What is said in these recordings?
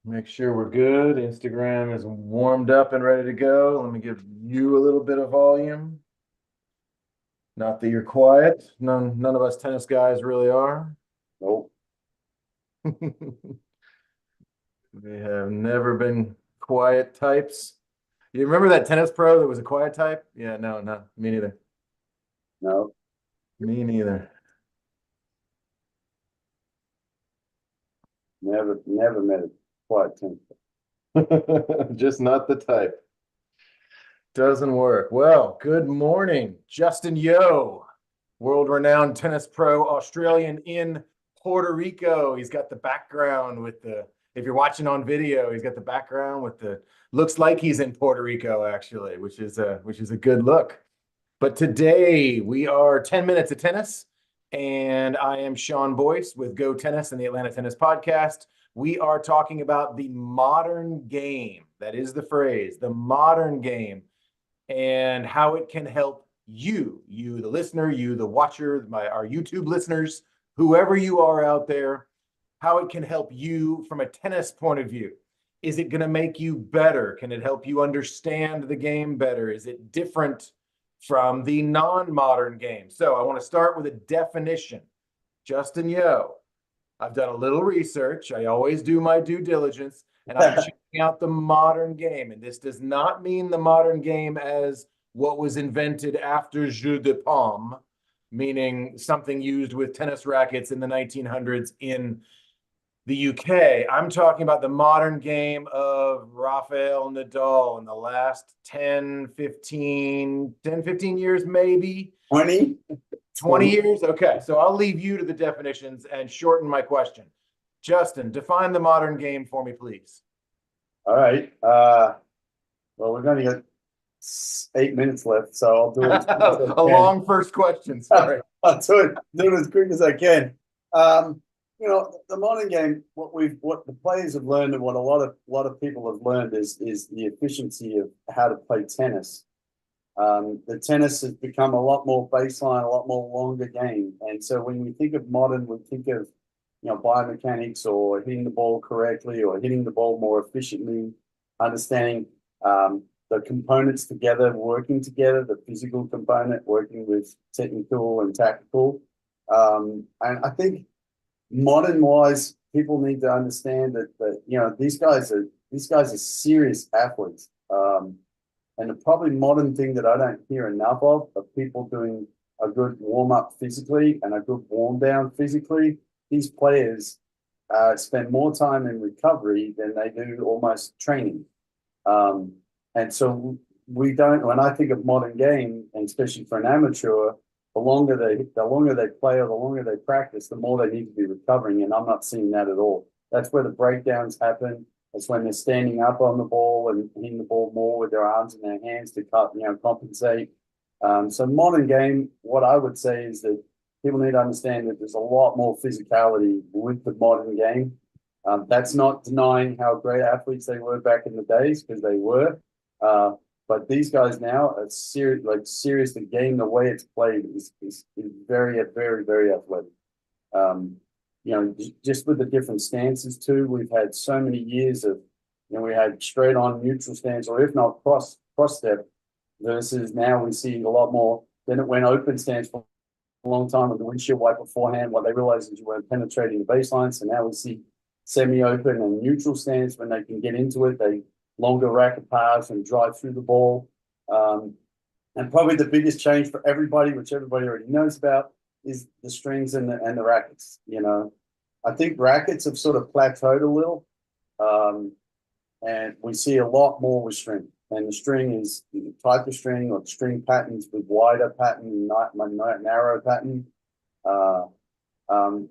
Make sure we're good. Instagram is warmed up and ready to go. Let me give you a little bit of volume. Not that you're quiet. None of us tennis guys really are. Nope. We have never been quiet types. You remember that tennis pro that was a quiet type? Yeah, no, me neither. No. Me neither. Never met a quiet tennis. Just not the type. Doesn't work. Well, good morning, Justin Yeo, world-renowned tennis pro, Australian in Puerto Rico. He's got the background with if you're watching on video, he's got the background with looks like he's in Puerto Rico actually, which is a good look. But today we are 10 minutes of tennis, and I am Shaun Boyce with Go Tennis and the Atlanta Tennis Podcast. We are talking about the modern game. That is the phrase, the modern game, and how it can help you, the listener, you, the watcher, our YouTube listeners, whoever you are out there, how it can help you from a tennis point of view. Is it going to make you better? Can it help you understand the game better? Is it different from the non-modern game? So I want to start with a definition. Justin Yeo, I've done a little research. I always do my due diligence, and I'm checking out the modern game. And this does not mean the modern game as what was invented after jeu de paume, meaning something used with tennis rackets in the 1900s in the UK. I'm talking about the modern game of Rafael Nadal in the last 10, 15 years, maybe 20? 20 years? Okay, so I'll leave you to the definitions and shorten my question. Justin, define the modern game for me, please. All right. Well, we've only got 8 minutes left, so I'll do it as quick as I A can. long first question, sorry. I'll do it as quick as I can. The modern game, what the players have learned and what a lot of people have learned is the efficiency of how to play tennis. The tennis has become a lot more baseline, a lot more longer game. And so when we think of modern, we think of, biomechanics or hitting the ball correctly or hitting the ball more efficiently, understanding the components together, working together, the physical component, working with technical and tactical. And I think modern wise, people need to understand that these guys are serious athletes. And the probably modern thing that I don't hear enough of are people doing a good warm up physically and a good warm down physically. These players spend more time in recovery than they do almost training. And so we don't. When I think of modern game, and especially for an amateur, the longer they play or the longer they practice, the more they need to be recovering. And I'm not seeing that at all. That's where the breakdowns happen. That's when they're standing up on the ball and hitting the ball more with their arms and their hands to compensate. So modern game, what I would say is that people need to understand that there's a lot more physicality with the modern game. That's not denying how great athletes they were back in the days, because they were. But these guys now are serious. The game, the way it's played is very, very, very athletic. Just with the different stances too, we've had so many years of, we had straight on neutral stance, or if not cross step, versus now we see a lot more. Then it went open stance for a long time with the windshield wiper forehand. What they realized is you weren't penetrating the baseline. So now we see semi-open and neutral stance when they can get into it. They longer racket paths and drive through the ball. And probably the biggest change for everybody, which everybody already knows about, is the strings and the rackets. I think rackets have sort of plateaued a little, and we see a lot more with string. And the string is the type of string or string patterns with wider pattern, not narrow pattern.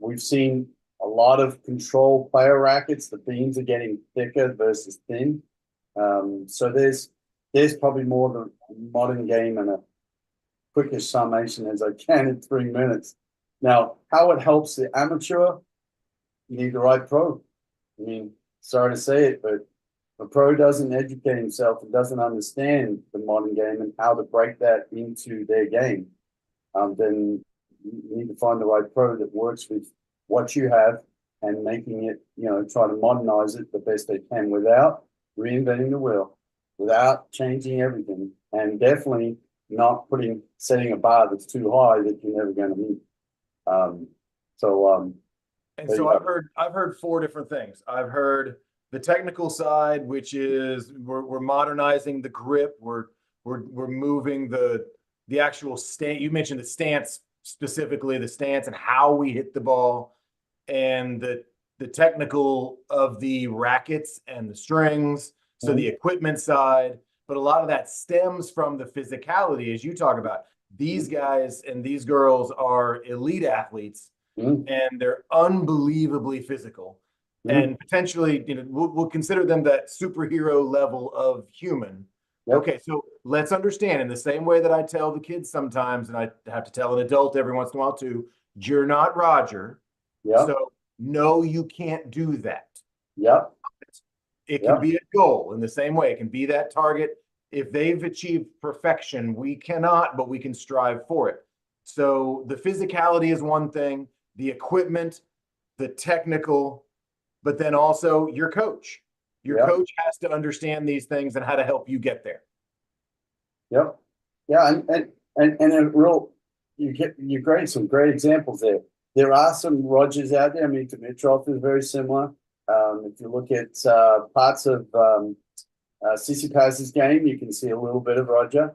We've seen a lot of control player rackets. The beams are getting thicker versus thin. So there's probably more the modern game and a quickest summation as I can in 3 minutes. Now, how it helps the amateur, you need the right pro. I mean, sorry to say it, but if a pro doesn't educate himself and doesn't understand the modern game and how to break that into their game, then you need to find the right pro that works with what you have and making it, try to modernize it the best they can without reinventing the wheel, without changing everything, and definitely not setting a bar that's too high that you're never going to meet. And so I've heard four different things. I've heard the technical side, which is we're modernizing the grip, we're moving the actual stance. You mentioned the stance, specifically the stance and how we hit the ball, and the technical of the rackets and the strings, so the equipment side. But a lot of that stems from the physicality, as you talk about. These guys and these girls are elite athletes, and they're unbelievably physical, and potentially, we'll consider them that superhero level of human. Okay, so let's understand, in the same way that I tell the kids sometimes, and I have to tell an adult every once in a while too, you're not Roger. So no, you can't do that. It can be a goal in the same way. It can be that target. If they've achieved perfection, we cannot, but we can strive for it. So the physicality is one thing, the equipment, the technical, but then also your coach. Your coach has to understand these things and how to help you get there. Yeah, and a real, you create some great examples there. There are some Rogers out there. I mean, Dimitrov is very similar. If you look at parts of Tsitsipas's game, you can see a little bit of Roger.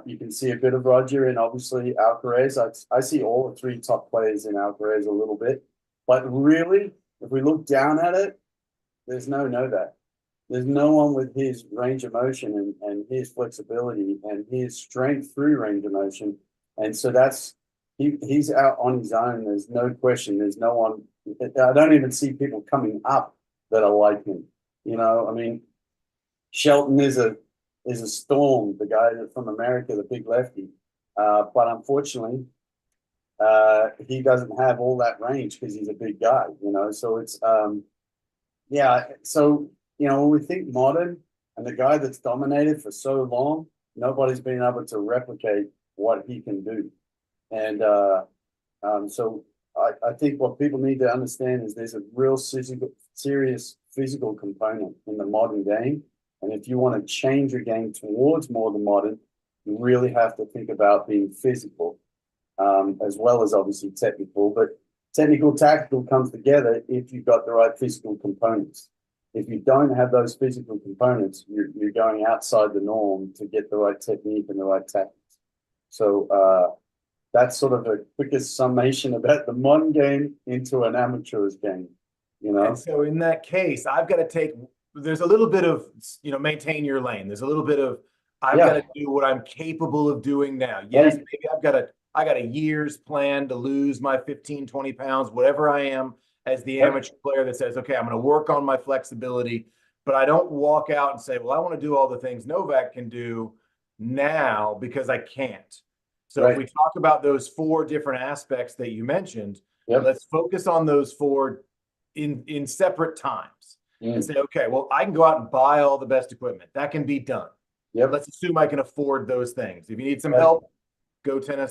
You can see a bit of Roger in, obviously, Alcaraz. I see all the three top players in Alcaraz a little bit. But really, if we look down at it, there's no Novak. There's no one with his range of motion and his flexibility and his strength through range of motion. And so he's out on his own. There's no question. There's no one. I don't even see people coming up that are like him. I mean, Shelton is a storm, the guy from America, the big lefty. But unfortunately, he doesn't have all that range because he's a big guy, So it's So when we think modern and the guy that's dominated for so long, nobody's been able to replicate what he can do. And so I think what people need to understand is there's a real serious physical component in the modern game. And if you want to change your game towards more than modern, you really have to think about being physical, as well as obviously technical. But technical, tactical comes together if you've got the right physical components. If you don't have those physical components, you're going outside the norm to get the right technique and the right tactics. So that's sort of the quickest summation about the modern game into an amateur's game. And so in that case, I've got to there's a little bit of, maintain your lane. There's a little bit of, I've got to do what I'm capable of doing now. Yes, maybe I got a year's plan to lose my 15, 20 pounds, whatever I am, as the amateur player that says, okay, I'm going to work on my flexibility, but I don't walk out and say, well, I want to do all the things Novak can do now because I can't. So if we talk about those four different aspects that you mentioned, let's focus on those four in separate times and say, okay, well, I can go out and buy all the best equipment. That can be done. Let's assume I can afford those things. If you need some help, go to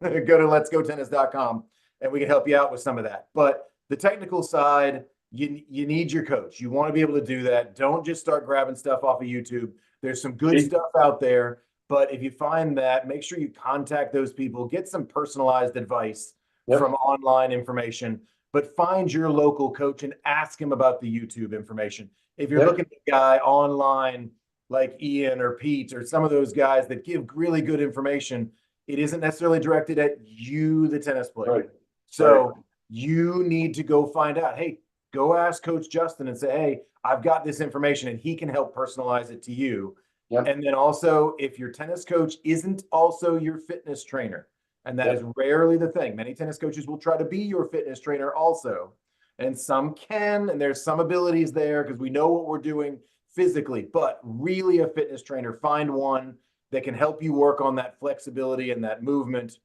letsgotennis.com and we can help you out with some of that. But the technical side, you need your coach. You want to be able to do that. Don't just start grabbing stuff off of YouTube. There's some good stuff out there, but if you find that, make sure you contact those people, get some personalized advice from online information, but find your local coach and ask him about the YouTube information. If you're looking at a guy online like Ian or Pete or some of those guys that give really good information, it isn't necessarily directed at you, the tennis player. So you need to go find out, hey, go ask Coach Justin and say, hey, I've got this information, and he can help personalize it to you. And then also, if your tennis coach isn't also your fitness trainer, and that is rarely the thing. Many tennis coaches will try to be your fitness trainer also. And some can, and there's some abilities there because we know what we're doing physically, but really a fitness trainer, find one that can help you work on that flexibility and that movement,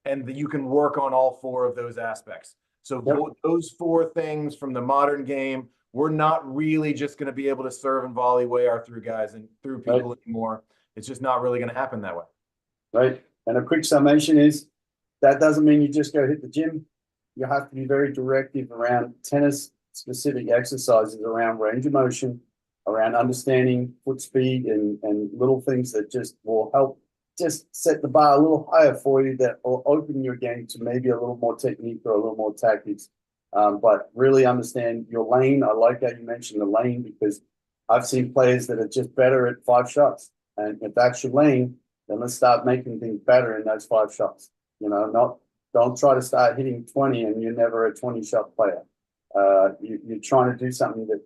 and that you can work on all four of those aspects. So those four things from the modern game, we're not really just going to be able to serve and volley way our through guys and through people anymore. It's just not really going to happen that way. Right. And a quick summation is that doesn't mean you just go hit the gym. you have to be very directive around tennis specific exercises around range of motion, around understanding foot speed and little things that just will help just set the bar a little higher for you, that will open your game to maybe a little more technique or a little more tactics. But really understand your lane. I like how you mentioned the lane, because I've seen players that are just better at 5 shots. And if that's your lane, then let's start making things better in those 5 shots. Don't try to start hitting 20 and you're never a 20-shot player. You're trying to do something that,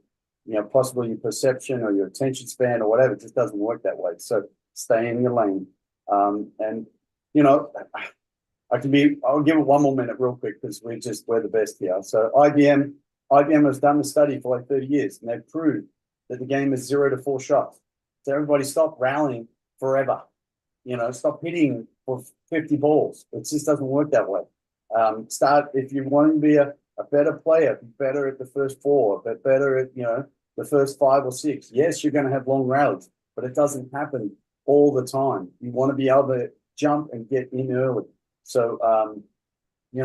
possibly your perception or your attention span or whatever, it just doesn't work that way. So stay in your lane. And, I'll give it one more minute real quick, because we're the best here. So IBM has done the study for like 30 years, and they've proved that the game is 0 to 4 shots. So everybody stop rallying forever. Stop hitting for 50 balls. It just doesn't work that way. If you want to be a better player, be better at the first 4, but better at, the first 5 or 6. Yes, you're going to have long rallies, but it doesn't happen all the time. You want to be able to jump and get in early. So, if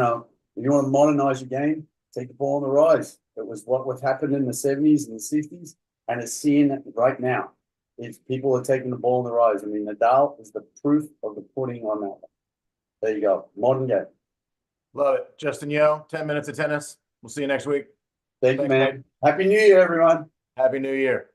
you want to modernize your game, take the ball on the rise. It was what happened in the 70s and the 60s, and it's seeing it right now. If people are taking the ball on the rise, I mean, Nadal is the proof of the pudding on that one. There you go. Modern game. Love it. Justin Yo, 10 minutes of tennis. We'll see you next week. Thank you, Thanks, man. Happy New Year, everyone. Happy New Year.